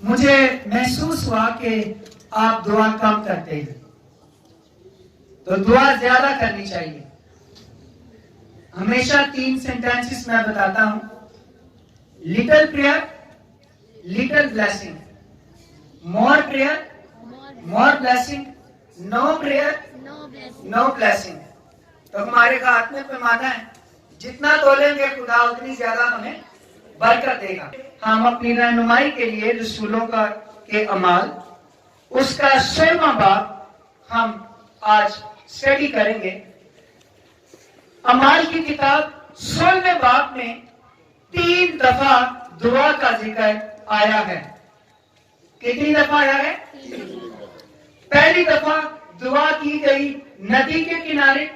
مجھے محسوس ہوا کہ آپ دعا کم کرتے ہیں، تو دعا زیادہ کرنی چاہیے. ہمیشہ 3 سینٹینسز میں بتاتا ہوں: لٹل پریئر، لٹل بلیسنگ; مور پریئر، مور بلیسنگ; نو پریئر، نو بلیسنگ. تو ہمارے ہاتھ میں پیمانہ ہے، جتنا تولیں گے خدا اتنی زیادہ ہمیں برکت دے گا. ہم اپنی رہنمائی کے لیے رسولوں کے اعمال اس کا 16واں باب ہم آج اسٹڈی کریں گے. اعمال کی کتاب 16ویں باب میں 3 دفعہ دعا کا ذکر آیا ہے. کتنی دفعہ آیا ہے؟ پہلی دفعہ دعا کی گئی ندی کے کنارے.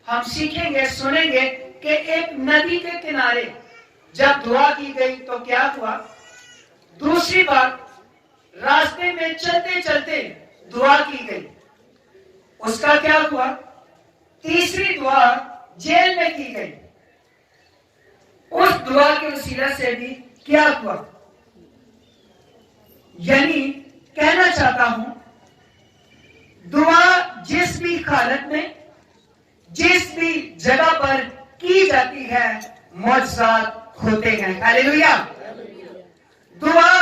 ہم سیکھیں گے، سنیں گے کہ ایک ندی کے کنارے جب دعا کی گئی تو کیا ہوا. دوسری بات، راستے میں چلتے چلتے دعا کی گئی، اس کا کیا ہوا. تیسری دعا جیل میں کی گئی، اس دعا کے وسیلہ سے بھی کیا ہوا. یعنی کہنا چاہتا ہوں، دعا جس بھی حالت میں، جس بھی جگہ پر کی جاتی ہے، معجزات ہوتے ہیں. ہاللیلویا. دعا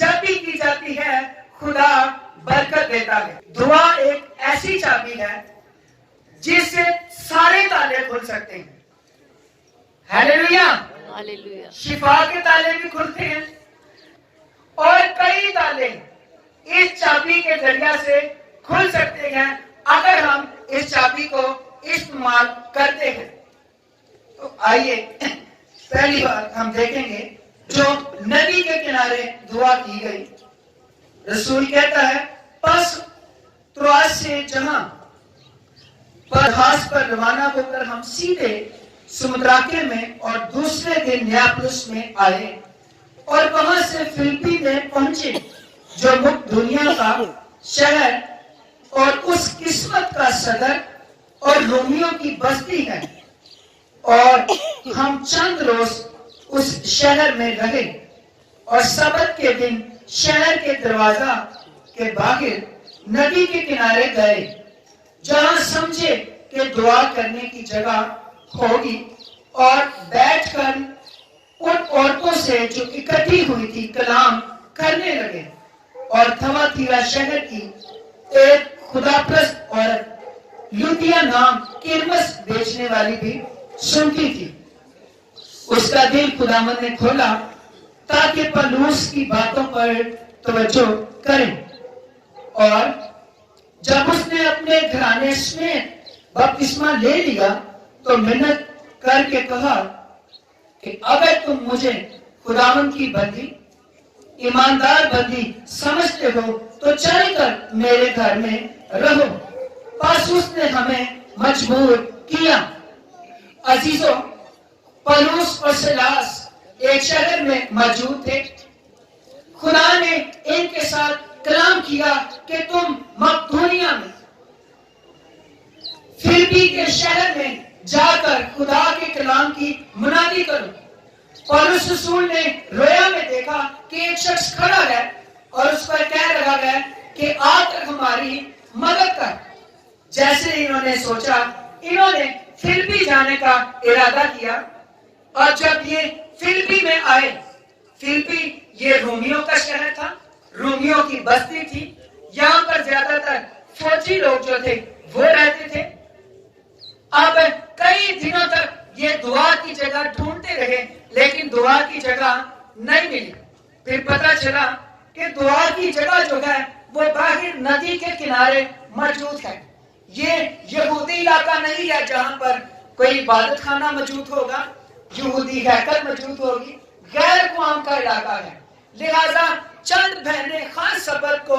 جب بھی کی جاتی ہے خدا برکت دیتا ہے. دعا ایک ایسی چابی ہے جس سے سارے تالے کھل سکتے ہیں. ہاللیلویا. شفا کے تالے بھی کھلتے ہیں اور کئی تالے اس چابی کے ذریعہ سے کھل سکتے ہیں اگر ہم اس چابی کو استعمال کرتے ہیں. تو آئیے پہلی بات ہم دیکھیں گے، جو ندی کے کنارے دعا کی گئی. رسول کہتا ہے، پس تروآس سے جہاں جہاز پر روانہ ہو کر ہم سیدھے سمدراکے میں اور دوسرے دن نیاپلس میں آئے اور وہاں سے فلپی میں پہنچے، جو دنیا کا شہر اور اس قسمت کا صدر اور رومیوں کی بستی ہے. اور ہم چند روز اس شہر میں رہے اور سبت کے دن شہر کے دروازہ کے باہر ندی کے کنارے گئے، جہاں سمجھے کہ دعا کرنے کی جگہ ہوگی، اور بیٹھ کر ان عورتوں سے جو اکٹھی ہوئی تھی کلام کرنے لگے. اور تھواتیرا شہر کی ایک خدا پرست عورت لودیا نام کرمس بیچنے والی بھی سنتی تھی. اس کا دل خداوند نے کھولا تاکہ پولس کی باتوں پر توجہ کریں. اور جب اس نے اپنے گھرانے سمیت بپتسمہ لے لیا تو منت کر کے کہا کہ اگر تم مجھے خداوند کی بندی، ایماندار بندی سمجھتے ہو تو چل کر میرے گھر میں رہو. بس اس نے ہمیں مجبور کیا. عزیزوں، پولس اور سیلاس ایک شہر میں موجود تھے. خدا نے ان کے ساتھ کلام کیا کہ تم مقدونیہ میں، فلپی کے شہر میں جا کر خدا کے کلام کی منادی کرو. پولس رسول نے رویا میں دیکھا کہ ایک شخص کھڑا ہے اور اس پر کہہ رہا ہے کہ آ کر ہماری مدد کر. جیسے انہوں نے سوچا، انہوں نے فلپی جانے کا ارادہ کیا. اور جب یہ فلپی میں آئے، فلپی یہ رومیوں کا شہر تھا، رومیوں کی بستی تھی. یہاں پر زیادہ تر فوجی لوگ جو تھے وہ رہتے تھے. اب کئی دنوں تک یہ دعا کی جگہ ڈھونڈتے رہے لیکن دعا کی جگہ نہیں ملی. پھر پتا چلا کہ دعا کی جگہ جو ہے وہ باہر ندی کے کنارے موجود ہے. یہ یہودی علاقہ نہیں ہے جہاں پر کوئی عبادت خانہ موجود ہوگا، یہودی ہیکل موجود ہوگی. غیر قوم کا علاقہ ہے. لہذا چند بہنیں خاص سبت کو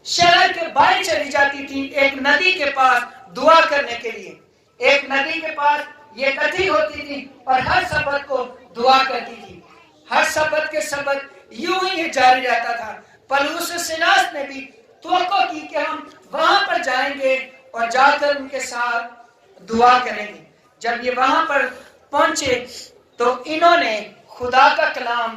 شہر کے باہر چلی جاتی تھی ایک ندی کے پاس دعا کرنے کے لیے. ایک ندی کے پاس یہ اکٹھی ہوتی تھی اور ہر سبت کو دعا کرتی تھی. ہر سبت کے سبت یوں ہی جاری رہتا تھا. پولس اور سیلاس نے بھی توقع کی کہ ہم وہاں پر جائیں گے اور جا کر ان کے ساتھ دعا کریں گے. جب یہ وہاں پر پہنچے تو انہوں نے خدا کا کلام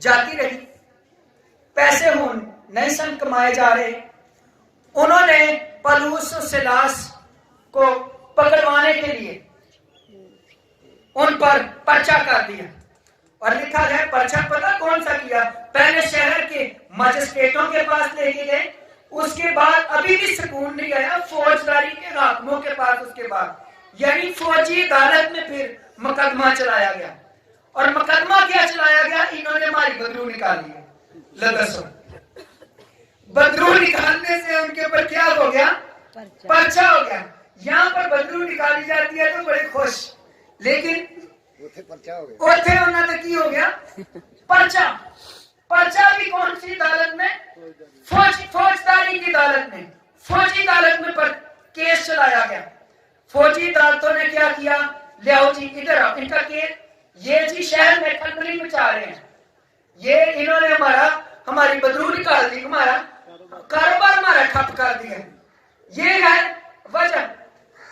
جاتی رہی, پیسے نہیں سن کمائے جا رہے. انہوں نے پولس اور سیلاس کو پکڑوانے کے لیے ان پر پرچہ کر دیا, اور لکھا ہے پرچہ پتہ کون سا کیا؟ پہلے شہر کے مجسٹریٹوں کے پاس لے کے گئے, اس کے بعد ابھی بھی سکون نہیں گیا, فوجداری کے حاکموں کے پاس, اس کے بعد یعنی فوجی عدالت میں پھر مقدمہ چلایا گیا. اور مقدمہ کیا چلایا گیا؟ انہوں نے ہماری بدرو نکالی ہے. لدسو بدرو نکالنے سے ان کے اوپر کیا ہو گیا؟ پرچہ ہو گیا. یہاں پر بدرو نکالی جاتی ہے تو بڑے خوش, لیکن اوتھے انہوں نے کی ہو گیا پرچہ. پرچہ بھی کون سی عدالت میں؟ فوجداری کی عدالت میں, فوجی عدالت میں پر کیس چلایا گیا. فوجی عدالتوں نے کیا کیا؟ لیاؤ جی ادھر آؤ, ان کا کیس یہ جی شہر میں کھلبلی مچا رہے ہیں, یہ انہوں نے ہماری بدرو نکال دی, ہمارا کاروبار ہمارا ٹھپ کر دیا, یہ ہے وجہ.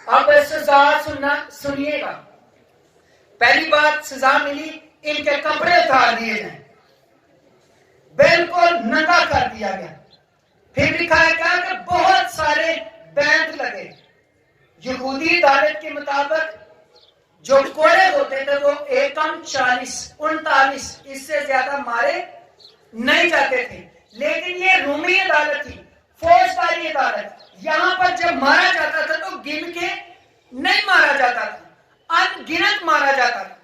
اب سزا سنیے گا. پہلی بات سزا ملی, ان کے کپڑے اتار دیے جائیں, بالکل ننگا کر دیا گیا. پھر لکھا ہے کیا کہ بہت سارے بینڈ لگے. یہودی عدالت کے مطابق جو کوڑے ہوتے تھے وہ 39 اس سے زیادہ مارے نہیں جاتے تھے. لیکن یہ رومی عدالت تھی, فوجداری عدالت. یہاں پر جب مارا جاتا تھا تو گن کے نہیں مارا جاتا تھا, ان گنت مارا جاتا تھا.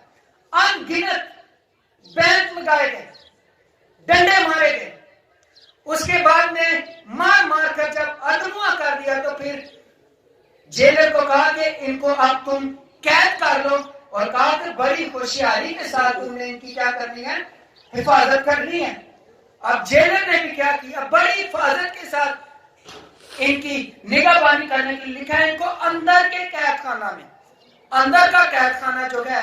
ان گنت بینچ لگائے گئے, ڈنڈے مارے گئے. اس کے بعد میں مار کر جب ادموا کر دیا تو پھر جیلر کو کہا کہ ان کو اب تم قید کر لو, اور کہا کہ بڑی ہوشیاری کے ساتھ تم نے ان کی کیا کرنی ہے؟ حفاظت کرنی ہے. اب جیلر نے بھی کیا کیا؟ بڑی حفاظت کے ساتھ ان کی نگہبانی کرنے کے لیے لکھا ہے ان کو اندر کے قید خانہ میں. اندر کا قید خانہ جو ہے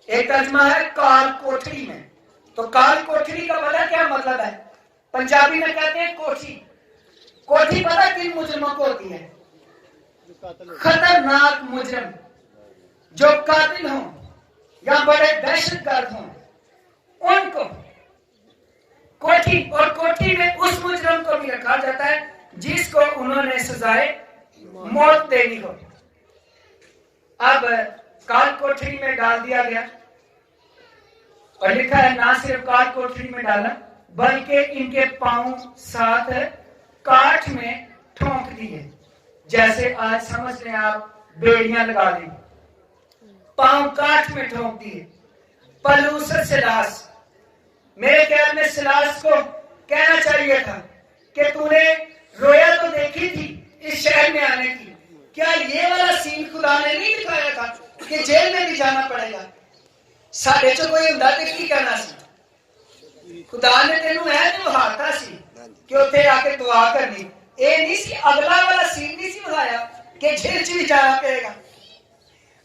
ایک ترجمہ ہے کال کوٹری میں. تو کال کوٹری کا پتہ کیا مطلب ہے؟ پنجابی میں کہتے ہیں کوٹھی. کوٹھی پتہ کن مجرموں کو ہوتی ہے؟ خطرناک مجرم جو قاتل ہوں یا بڑے دہشت گرد ہوں, ان کو کوٹھی, اور کوٹھی میں اس مجرم کو بھی رکھا جاتا ہے جس کو انہوں نے سزائے موت دینی ہو. اب کال کوٹری میں ڈال دیا گیا, اور لکھا ہے نہ صرف کال کوٹری میں ڈالا بلکہ ان کے پاؤں ساتھ کاٹ میں ٹھونک دیے, جیسے آج سمجھ لیں آپ بیڑیاں لگا دیں, پاؤں کاٹ میں ٹھونک دیے. پولس سیلاس, میرے خیال میں سیلاس کو کہنا چاہیے تھا کہ تو نے رویا تو دیکھی تھی اس شہر میں آنے کی, کیا یہ والا سین خدا نے نہیں دکھایا تھا کہ جیل میں بھی جانا پڑے گا؟ سارے چو کوئی ہوندا تے کی کرنا سی؟ خدا نے تینوں ہے جو ہاتھا سی کہ اتنے آ کے دعا کرنی. اے نہیں سی اگلا والا سین نہیں سی بتایا کہ جیل چ بھی جانا پڑے گا.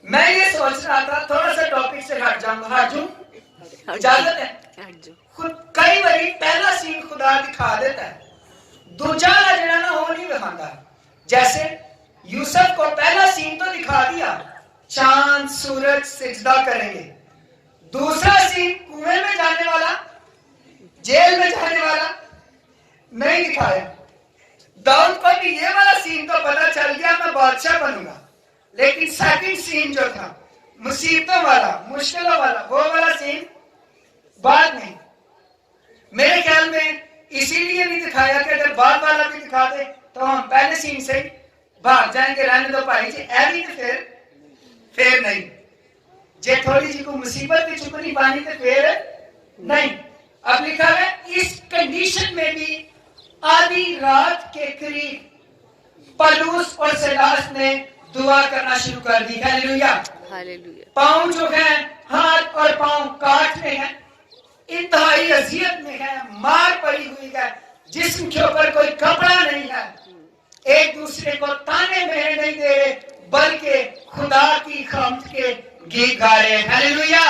میں یہ سوچ رہا تھا تھوڑا سا ٹاپک سے ہٹ جاؤں گا, ہٹ جاؤں اجازت ہے؟ خود کئی باری پہلا سین خدا دکھا دیتا ہے, دوجا والا جڑا نا وہ نہیں دکھاتا. جیسے یوسف کو پہلا سین تو دکھا دیا, چاند سورج سجدہ کریں گے. دوسرا سین کنویں میں جانے والا, جیل میں جانے والا نہیں دکھایا. داؤد کو بھی یہ والا سین تو پتا چل گیا میں بادشاہ بنوں گا, لیکن سیکنڈ سین جو تھا مصیبتوں والا, مشکلوں والا, وہ والا سین بعد میں. میرے خیال میں اسی لیے نہیں دکھایا کہ اگر بعد والا بھی دکھا دے تو ہم پہلے سین سے بھاگ جائیں گے, رہنے دو بھائی جی اے بھی تو پھر نہیں, جے تھوڑی جی کو مصیبت کی چکنی پانی تو پھر نہیں. اب لکھا ہے اس کنڈیشن میں بھی آدھی رات کے قریب پولس اور سیلاس نے دعا کرنا شروع کر دی. ہیلیلویا. پاؤں جو ہیں, ہاتھ اور پاؤں کاٹ میں ہیں, انتہائی اذیت میں ہے, مار پڑی ہوئی ہے, جسم کے اوپر کوئی کپڑا نہیں ہے, ایک دوسرے کو تانے میں نہیں دے رہے بلکہ خدا کی حمد کے گیت گا رہے. Hallelujah,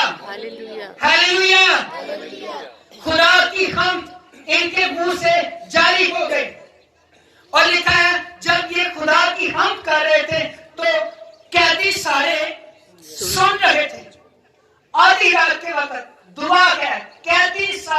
hallelujah. خدا کی حمد ان کے منہ سے جاری ہو گئی, اور لکھا ہے جب یہ خدا کی حمد کر رہے تھے تو قیدی سارے سن رہے تھے. آدھی رات کے وقت دعا ہے, قیدی سارے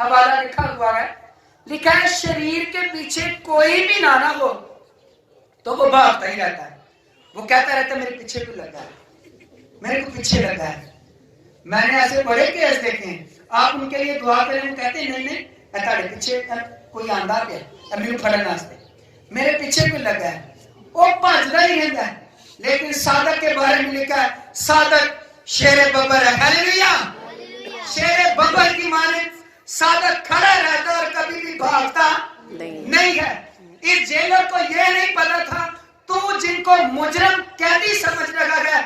حوالہ لکھا ہوا ہے, لکھا ہے شریر کے پیچھے کوئی بھی نہ ہو تو وہ بھاگتا ہی رہتا ہے. وہ کہتا رہتا ہے میرے پیچھے کوئی لگا ہے, میرے کو پیچھے لگا ہے. میں نے ایسے بڑے کیس دیکھے ہیں, آپ ان کے لیے دعا کریں, وہ کہتے ہیں نہیں نہیں تھوڑے پیچھے کوئی آندا پیا میرے پھڑن واسطے, میرے پیچھے کوئی لگا ہے. وہ بھجدا ہی رہتا ہے. لیکن صادق کے بارے میں لکھا ہے صادق شیر ببر ہے. ہاللیلویا. شیر ببر کی مانے صادق کھڑا رہتا اور کبھی بھی بھاگتا نہیں ہے. اس جیلر کو یہ نہیں پتا تھا تو جن کو مجرم قیدی سمجھ لگا گیا,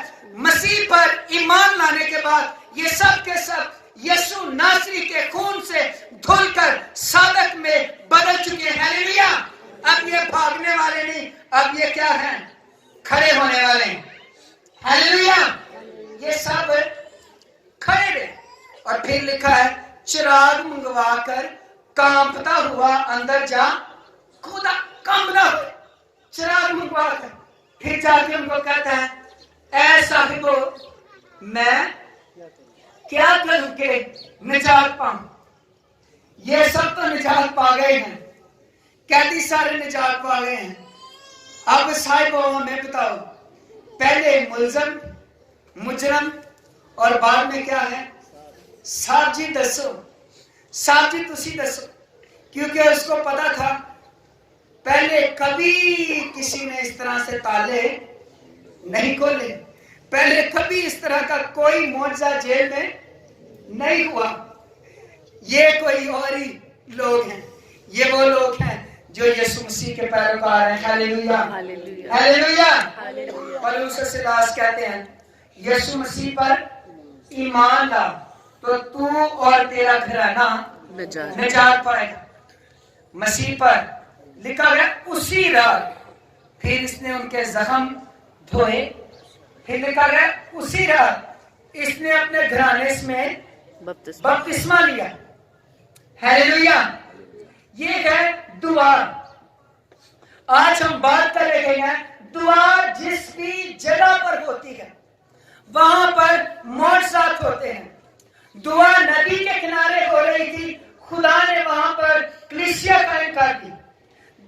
مسیح پر ایمان لانے کے بعد یہ سب کے سب یسوع ناصری کے خون سے دھل کر صادق میں بدل چکے ہیں. ہاللیلویا. اب یہ بھاگنے والے نہیں, اب یہ کیا ہیں, کھڑے ہونے والے ہیں. ہاللیلویا. یہ سب کھڑے رہے. اور پھر لکھا ہے چراغ منگوا کر کانپتا ہوا اندر جا خدا کم نہ ہو. چراغ منگوا کر پھر جا کے ان کو کہتا ہے اے صاحبو میں کیا کروں کہ نجات پاؤں. یہ سب تو نجات پا گئے ہیں, قیدی سارے نجات پا گئے ہیں. اب صاحبو ہمیں بتاؤ, پہلے ملزم مجرم اور بعد میں کیا ہے صاحب جی دسو, صاحب جی تسی دسو. کیونکہ اس کو پتا تھا پہلے کبھی کسی نے اس طرح سے تالے نہیں کھولے, پہلے کبھی اس طرح کا کوئی معجزہ جیل میں نہیں ہوا. یہ کوئی اور ہی لوگ ہیں, یہ وہ لوگ ہیں جو یسوع مسیح کے پیروکار ہیں. ہاللیلویا. ہاللیلویا. پولس سلاس کہتے ہیں یسوع مسیح پر ایمان لا تو تو اور تیرا گھرانہ نجات پائے گا. مسیح پر لکھا گیا اسی رات پھر اس نے ان کے زخم دھوئے. پھر لکھا گیا اسی رات اس نے اپنے گھرانے میں بپتسمہ لیا. ہاللیلویا. یہ ہے دعا. آج ہم بات کر رہے ہیں دعا جس بھی جگہ پر ہوتی ہے وہاں پر معجزات ہوتے ہیں. دعا ندی کے کنارے ہو رہی تھی, خدا نے وہاں پر کلیسیا قائم کر دی.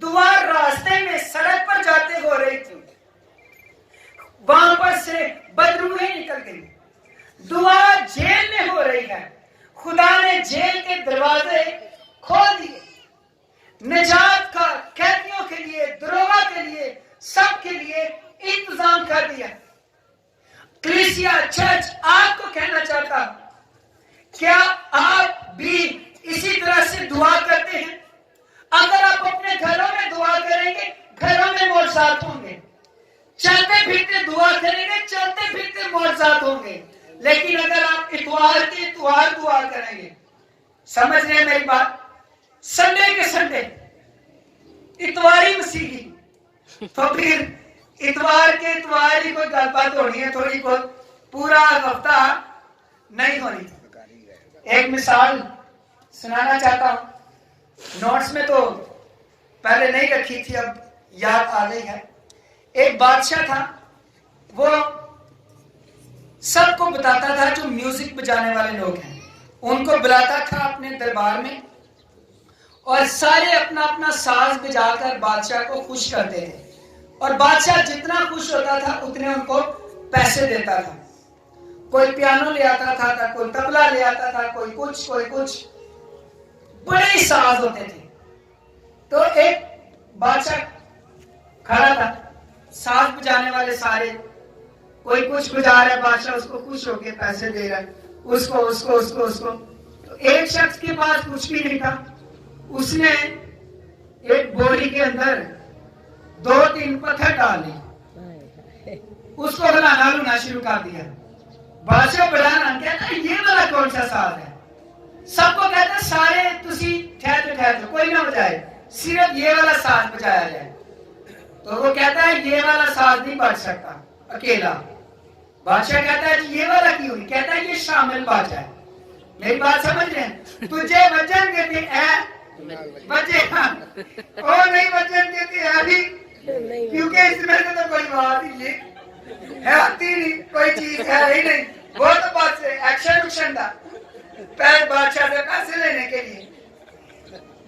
دعا راستے میں سڑک پر جاتے ہو رہی تھی, وہاں پر سے بدروہیں نکل گئی. دعا جیل میں ہو رہی ہے, خدا نے جیل کے دروازے کھول دیے. نجات کا قیدیوں کے لیے, دروغہ کے لیے, سب کے لیے انتظام کر دیا. کلیسیا چرچ آپ کو کہنا چاہتا, کیا آپ بھی اسی طرح سے دعا کرتے ہیں؟ اگر آپ اپنے گھروں میں دعا کریں گے گھروں میں معجزات ہوں گے. چلتے پھرتے دعا کریں گے چلتے پھرتے معجزات ہوں گے. لیکن اگر آپ اتوار کے اتوار دعا کریں گے, سمجھ رہے ہیں میری بات, سنڈے کے سنڈے اتواری مسیحی, تو پھر اتوار کے اتوار ہی کوئی گل بات ہونی ہے, تھوڑی بہت, پورا ہفتہ نہیں ہونی. ایک مثال سنانا چاہتا ہوں, نوٹس میں تو پہلے نہیں رکھی تھی, اب یاد آ گئی ہے. ایک بادشاہ تھا, وہ سب کو بتاتا تھا جو میوزک بجانے والے لوگ ہیں ان کو بلاتا تھا اپنے دربار میں, اور سارے اپنا اپنا ساز بجا کر بادشاہ کو خوش کرتے تھے. اور بادشاہ جتنا خوش ہوتا تھا اتنے ان کو پیسے دیتا تھا. کوئی پیانو لے آتا تھا, کوئی تبلا لے آتا تھا, کوئی کچھ, بڑے ہی ساز ہوتے تھے. تو ایک بادشاہ کھڑا تھا, ساز بجانے والے سارے, کوئی کچھ بجا رہا ہے, بادشاہ اس کو خوش ہو کے پیسے دے رہا ہے, اس کو. تو ایک شخص کے پاس کچھ بھی نہیں تھا, اس نے ایک بوری کے اندر 2-3 پتھر ڈال لی, اس کو ہلانا شروع کر دیا. بادشاہ بڑھانا کہتا یہ والا کون سا ساز ہے؟ سب کو کہتا سارے تسی ٹھہر جو, کوئی نہ بجائے, صرف یہ والا ساز بجایا جائے. تو وہ کہتا ہے یہ والا ساز نہیں بج سکتا اکیلا. بادشاہ کہتا ہے یہ والا کیوں نہیں؟ کہتا ہے یہ شامل باجا ہے. میری بات سمجھ رہے ہیں؟ تجھے وجن دیتے ہیں بچے, اور نہیں وجن دیتے ابھی, کیونکہ اس میں سے تو کوئی بات ہی ہے آتی نہیں, کوئی چیز ہے ہی نہیں. وہ تو بات سے ایکشن تھا پہلے بادشاہ سے پیسے لینے کے لیے.